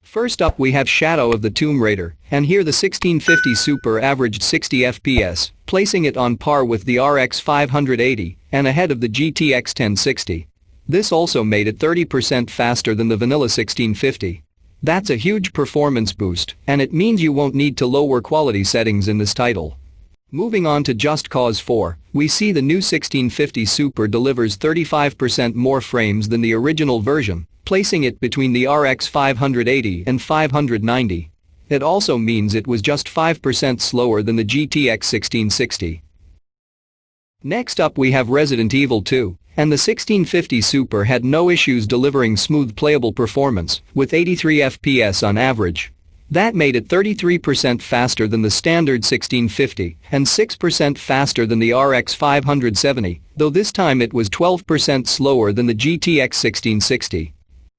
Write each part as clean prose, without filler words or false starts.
First up we have Shadow of the Tomb Raider, and here the 1650 Super averaged 60 FPS, placing it on par with the RX 580 and ahead of the GTX 1060. This also made it 30% faster than the vanilla 1650. That's a huge performance boost, and it means you won't need to lower quality settings in this title. Moving on to Just Cause 4, we see the new 1650 Super delivers 35% more frames than the original version, placing it between the RX 580 and 590. It also means it was just 5% slower than the GTX 1660. Next up we have Resident Evil 2, and the 1650 Super had no issues delivering smooth playable performance, with 83 FPS on average. That made it 33% faster than the standard 1650 and 6% faster than the RX 570, though this time it was 12% slower than the GTX 1660.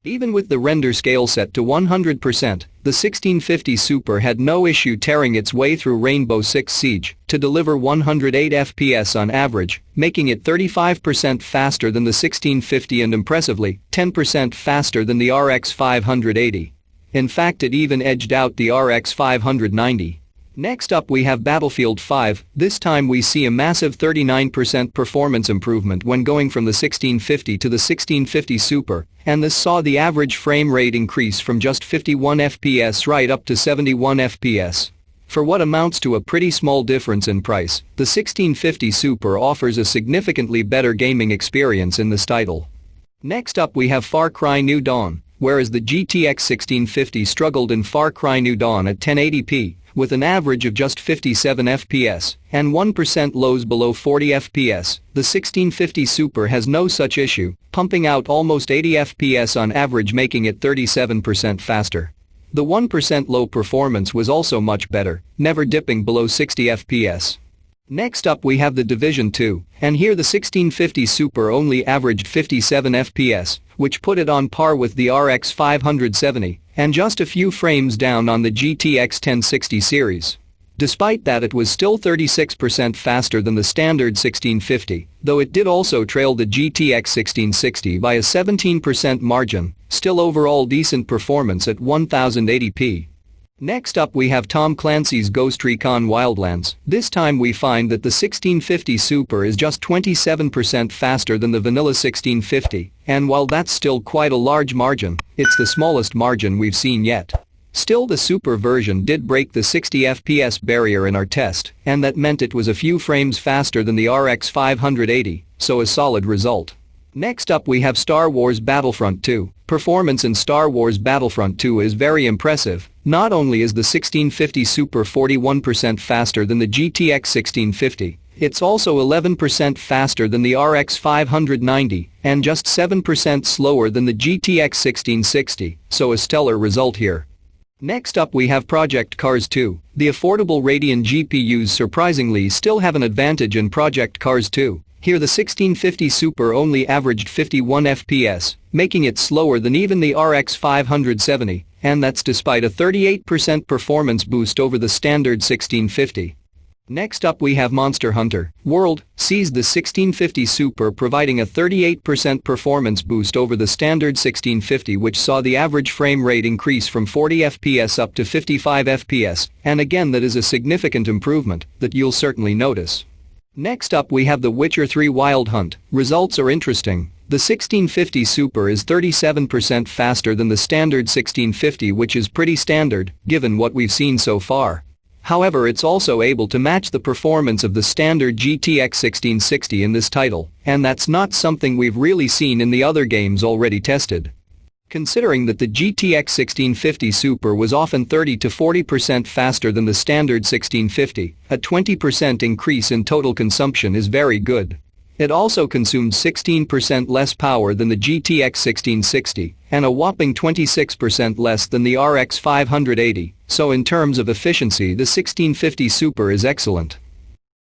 Even with the render scale set to 100%, the 1650 Super had no issue tearing its way through Rainbow Six Siege to deliver 108 FPS on average, making it 35% faster than the 1650 and impressively 10% faster than the RX 580. In fact, it even edged out the RX 590. Next up we have Battlefield 5, this time we see a massive 39% performance improvement when going from the 1650 to the 1650 Super, and this saw the average frame rate increase from just 51 FPS right up to 71 FPS. For what amounts to a pretty small difference in price, the 1650 Super offers a significantly better gaming experience in this title. Next up we have Far Cry New Dawn, whereas the GTX 1650 struggled in Far Cry New Dawn at 1080p, with an average of just 57 FPS and 1% lows below 40 FPS, the 1650 Super has no such issue, pumping out almost 80 FPS on average, making it 37% faster. The 1% low performance was also much better, never dipping below 60 FPS. Next up we have The Division 2, and here the 1650 Super only averaged 57 FPS, which put it on par with the RX 570 and just a few frames down on the GTX 1060 series. Despite that, it was still 36% faster than the standard 1650, though it did also trail the GTX 1660 by a 17% margin, still overall decent performance at 1080p. Next up we have Tom Clancy's Ghost Recon Wildlands. This time we find that the 1650 Super is just 27% faster than the vanilla 1650, and while that's still quite a large margin, it's the smallest margin we've seen yet. Still, the Super version did break the 60 FPS barrier in our test, and that meant it was a few frames faster than the RX 580, so a solid result. Next up we have Star Wars Battlefront 2. Performance in Star Wars Battlefront 2 is very impressive. Not only is the 1650 Super 41% faster than the GTX 1650, it's also 11% faster than the RX 590 and just 7% slower than the GTX 1660, so a stellar result here. Next up we have Project Cars 2. The affordable Radeon GPUs surprisingly still have an advantage in Project Cars 2. Here the 1650 Super only averaged 51 FPS, making it slower than even the RX 570, and that's despite a 38% performance boost over the standard 1650. Next up we have Monster Hunter World sees the 1650 Super providing a 38% performance boost over the standard 1650, which saw the average frame rate increase from 40 FPS up to 55 FPS, and again that is a significant improvement that you'll certainly notice. Next up we have The Witcher 3 Wild Hunt. Results are interesting. The 1650 Super is 37% faster than the standard 1650, which is pretty standard, given what we've seen so far. However, it's also able to match the performance of the standard GTX 1660 in this title, and that's not something we've really seen in the other games already tested. Considering that the GTX 1650 Super was often 30 to 40% faster than the standard 1650, a 20% increase in total consumption is very good. It also consumed 16% less power than the GTX 1660 and a whopping 26% less than the RX 580, so in terms of efficiency the 1650 Super is excellent.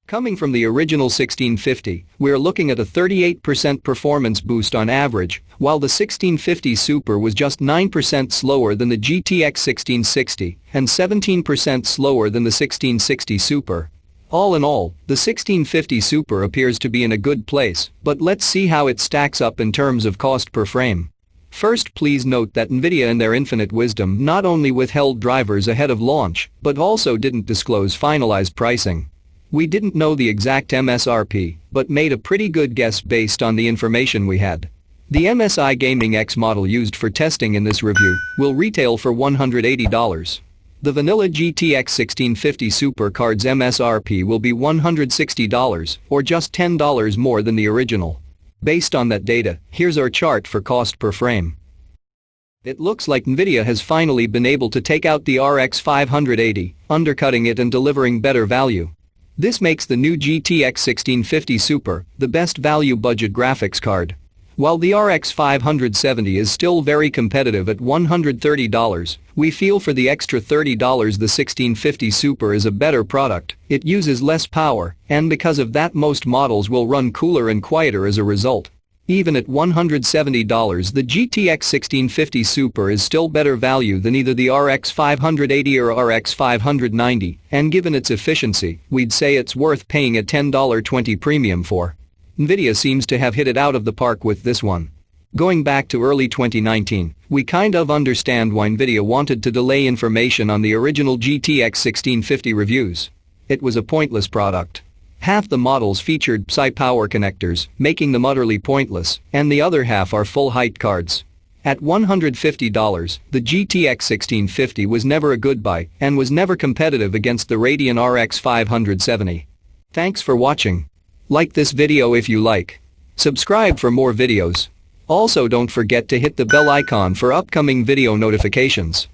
Coming from the original 1650, we're looking at a 38% performance boost on average, while the 1650 Super was just 9% slower than the GTX 1660 and 17% slower than the 1660 Super. All in all, the 1650 Super appears to be in a good place, but let's see how it stacks up in terms of cost per frame. First, please note that Nvidia in their infinite wisdom not only withheld drivers ahead of launch, but also didn't disclose finalized pricing. We didn't know the exact MSRP, but made a pretty good guess based on the information we had. The MSI Gaming X model used for testing in this review will retail for $180. The vanilla GTX 1650 Super card's MSRP will be $160, or just $10 more than the original. Based on that data, here's our chart for cost per frame. It looks like Nvidia has finally been able to take out the RX 580, undercutting it and delivering better value. This makes the new GTX 1650 Super the best value budget graphics card. While the RX 570 is still very competitive at $130, we feel for the extra $30 the 1650 Super is a better product. It uses less power, and because of that most models will run cooler and quieter as a result. Even at $170, the GTX 1650 Super is still better value than either the RX 580 or RX 590, and given its efficiency, we'd say it's worth paying a $10.20 premium for. Nvidia seems to have hit it out of the park with this one. Going back to early 2019, we kind of understand why Nvidia wanted to delay information on the original GTX 1650 reviews. It was a pointless product. Half the models featured Psi power connectors, making them utterly pointless, and the other half are full height cards. At $150, the GTX 1650 was never a good buy and was never competitive against the Radeon RX 570. Thanks for watching. Like this video if you like. Subscribe for more videos. Also don't forget to hit the bell icon for upcoming video notifications.